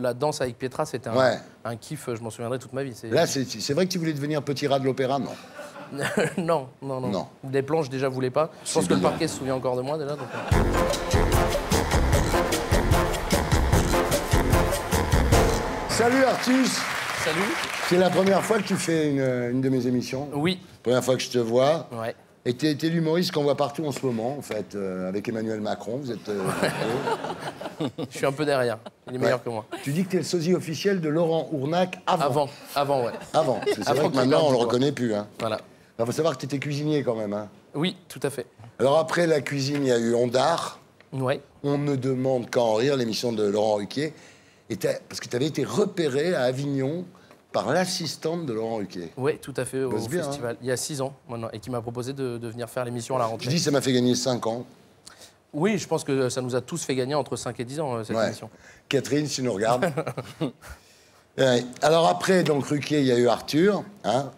la danse avec Pietra, c'était un kiff, je m'en souviendrai toute ma vie. Là, c'est vrai que tu voulais devenir petit rat de l'opéra, non? Non. Des planches, déjà, voulais pas. Je pense que le parquet se souvient encore de moi, déjà. Donc... Salut Artus. Salut. C'est la première fois que tu fais une de mes émissions? Oui. Première fois que je te vois. Ouais. Et t'es l'humoriste qu'on voit partout en ce moment, en fait, avec Emmanuel Macron. Vous êtes... Je suis un peu derrière. Il est meilleur que moi. Tu dis que t'es le sosie officiel de Laurent Ournac avant. Avant, ouais. Avant. C'est vrai que maintenant, on le reconnaît plus. Hein. Voilà. Il faut savoir que t'étais cuisinier quand même. Hein. Oui, tout à fait. Alors après la cuisine, il y a eu Ondar. Ouais. On ne demande qu'à en rire, l'émission de Laurent Ruquier. Parce que t'avais été repéré à Avignon par l'assistante de Laurent Ruquier. Oui, tout à fait, au festival. Hein. Il y a 6 ans, maintenant, et qui m'a proposé de venir faire l'émission à la rentrée. Je dis, ça m'a fait gagner 5 ans. Oui, je pense que ça nous a tous fait gagner entre 5 et 10 ans, cette émission. Catherine, si tu nous regardes. Alors après, donc, Ruquier, il y a eu Arthur, hein,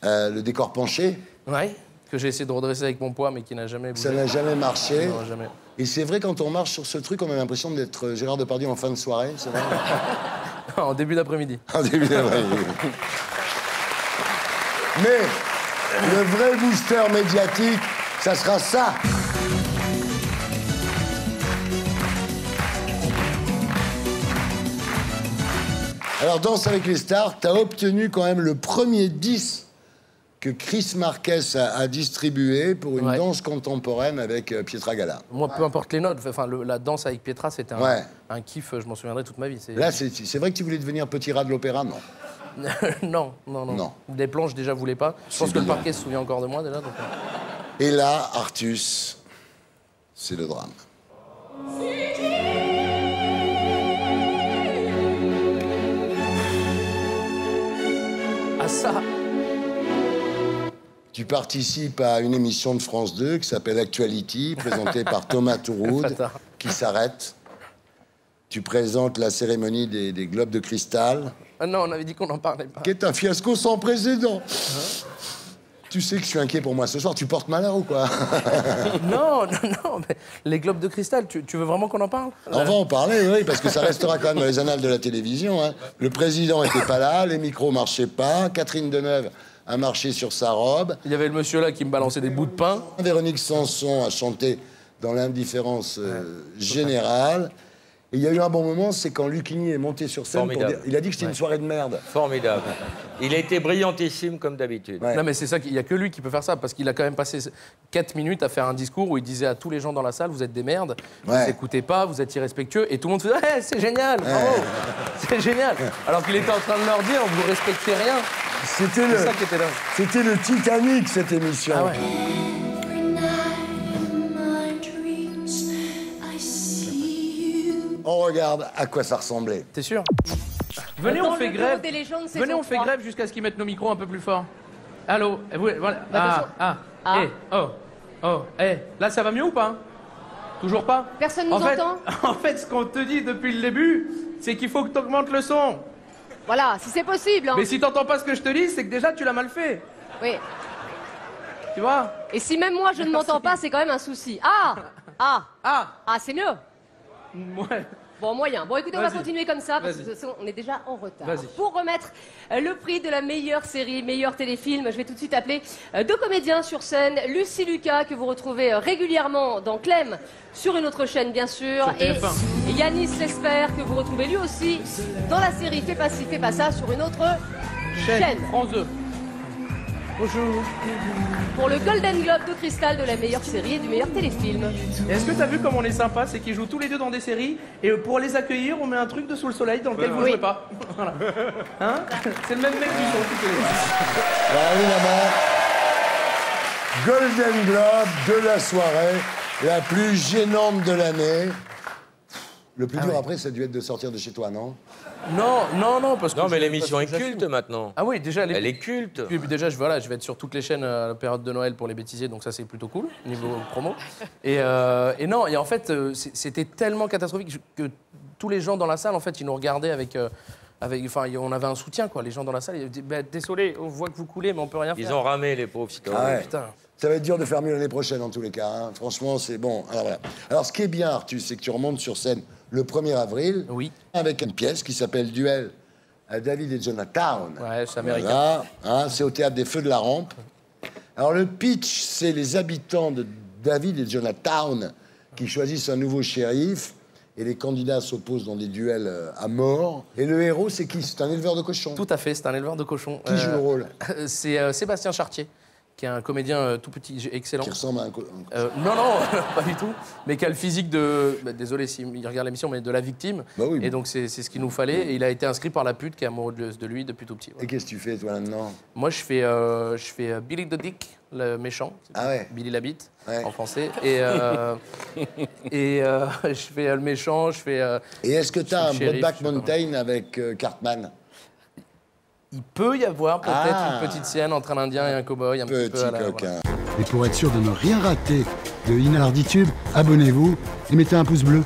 le décor penché. Ouais, que j'ai essayé de redresser avec mon poids, mais qui n'a jamais bougé. Ça n'a jamais marché. Non, jamais. Et c'est vrai, quand on marche sur ce truc, on a l'impression d'être Gérard Depardieu en fin de soirée, c'est vrai? En début d'après-midi. En début d'après-midi. Mais le vrai booster médiatique, ça sera ça. Alors, Danse avec les stars, t'as obtenu quand même le premier 10 que Chris Marquez a distribué pour une danse contemporaine avec Pietra Gala. Moi, peu importe les notes, enfin, la danse avec Pietra, c'était un kiff, je m'en souviendrai toute ma vie. Là, c'est vrai que tu voulais devenir petit rat de l'opéra, non? Non. Des planches, déjà, voulais pas. Je pense que le parquet se souvient encore de moi, déjà. Donc... Et là, Artus, c'est le drame. Ah, ça! Tu participes à une émission de France 2 qui s'appelle Actuality, présentée par Thomas Touroud, qui s'arrête. Tu présentes la cérémonie des Globes de Cristal. Ah non, on avait dit qu'on n'en parlait pas. Qui est un fiasco sans précédent. Tu sais que je suis inquiet pour moi ce soir. Tu portes malheur ou quoi? Non, mais les Globes de Cristal, tu veux vraiment qu'on en parle? On va en parler, oui, parce que ça restera quand même dans les annales de la télévision. Hein. Le président n'était pas là, les micros marchaient pas, Catherine Deneuve a marché sur sa robe. Il y avait le monsieur là qui me balançait des bouts de pain. Véronique Sanson a chanté dans l'indifférence générale. Et il y a eu un bon moment, c'est quand Lucchini est monté sur scène pour dire... Il a dit que c'était une soirée de merde. Formidable. Il a été brillantissime comme d'habitude. Non mais c'est ça, il n'y a que lui qui peut faire ça, parce qu'il a quand même passé 4 minutes à faire un discours où il disait à tous les gens dans la salle, vous êtes des merdes, vous n'écoutez pas, vous êtes irrespectueux, et tout le monde faisait hey, c'est génial, bravo, c'est génial. Alors qu'il était en train de leur dire, vous respectez rien. C'était ça qui était là. C'était le Titanic, cette émission. Ah ouais. On regarde à quoi ça ressemblait. T'es sûr? Venez, on fait grève. Venez, on fait grève jusqu'à ce qu'ils mettent nos micros un peu plus fort. Allô? Voilà. Là, ça va mieux ou pas? Toujours pas? Personne nous entend? En fait, ce qu'on te dit depuis le début, c'est qu'il faut que t'augmentes le son. Voilà, si c'est possible. Hein. Mais si t'entends pas ce que je te dis, c'est que déjà, tu l'as mal fait. Oui. Tu vois? Et si même moi, je ne m'entends pas, c'est quand même un souci. Ah, c'est mieux. Ouais. Bon, moyen. Bon, écoutez, on va continuer comme ça, parce qu'on est déjà en retard. Pour remettre le prix de la meilleure série, meilleur téléfilm, je vais tout de suite appeler 2 comédiens sur scène. Lucie Lucas, que vous retrouvez régulièrement dans Clem, sur une autre chaîne, bien sûr. Et Yanis Lesper, que vous retrouvez lui aussi dans la série Fais pas ci, fais pas ça, sur une autre chaîne. France 2. Bonjour. Pour le Golden Globe de Cristal de la meilleure série et du meilleur téléfilm. Est-ce que t'as vu comme on est sympa? C'est qu'ils jouent tous les deux dans des séries et pour les accueillir, on met un truc de Sous le Soleil dans lequel vous jouez pas. Voilà. Hein? C'est le même mec du son, toutes les évidemment. Golden Globe de la soirée, la plus gênante de l'année. Le plus dur après, ça a dû être de sortir de chez toi, non? Non, parce que... Non, mais l'émission est culte maintenant. Ah oui, déjà... Elle est culte. Puis déjà, je vais être sur toutes les chaînes à la période de Noël pour les bêtisiers, donc ça, c'est plutôt cool, niveau promo. Et en fait, c'était tellement catastrophique que tous les gens dans la salle, en fait, ils nous regardaient avec Enfin, on avait un soutien, quoi. Les gens dans la salle, ils disaient bah, désolé, on voit que vous coulez, mais on peut rien faire. Ils ont ramé, les pauvres citoyens. Ah ouais. Putain. Ça va être dur de faire mieux l'année prochaine, en tous les cas. Hein. Franchement, c'est bon. Alors, voilà. Alors, ce qui est bien, Arthus, c'est que tu remontes sur scène le 1er avril. Oui. Avec une pièce qui s'appelle Duel à David et Jonatown. Ouais, c'est américain. Voilà, hein, c'est au théâtre des Feux de la Rampe. Alors, le pitch, c'est les habitants de David et Jonatown qui choisissent un nouveau shérif. Et les candidats s'opposent dans des duels à mort. Et le héros, c'est qui? C'est un éleveur de cochons. Tout à fait, c'est un éleveur de cochons. Qui joue le rôle? C'est Sébastien Chartier, qui est un comédien tout petit, excellent. Qui ressemble à un cochon. Non, non, pas du tout. Mais qui a le physique de... Bah, désolé s'il regarde l'émission, mais de la victime. Bah oui, et donc, c'est ce qu'il nous fallait. Et il a été inscrit par la pute qui est amoureuse de lui depuis tout petit. Voilà. Et qu'est-ce que tu fais, toi, là-dedans? Moi, je fais Billy the Dick, le méchant. Ah ouais. Billy la bite, ouais. En français. Et je fais le méchant, je fais... et est-ce que tu as un Brokeback Mountain avec Cartman? Il peut y avoir peut-être une petite scène entre un Indien et un cow-boy. Un petit peu à la, coquin. Voilà. Et pour être sûr de ne rien rater de Inarditube, abonnez-vous et mettez un pouce bleu.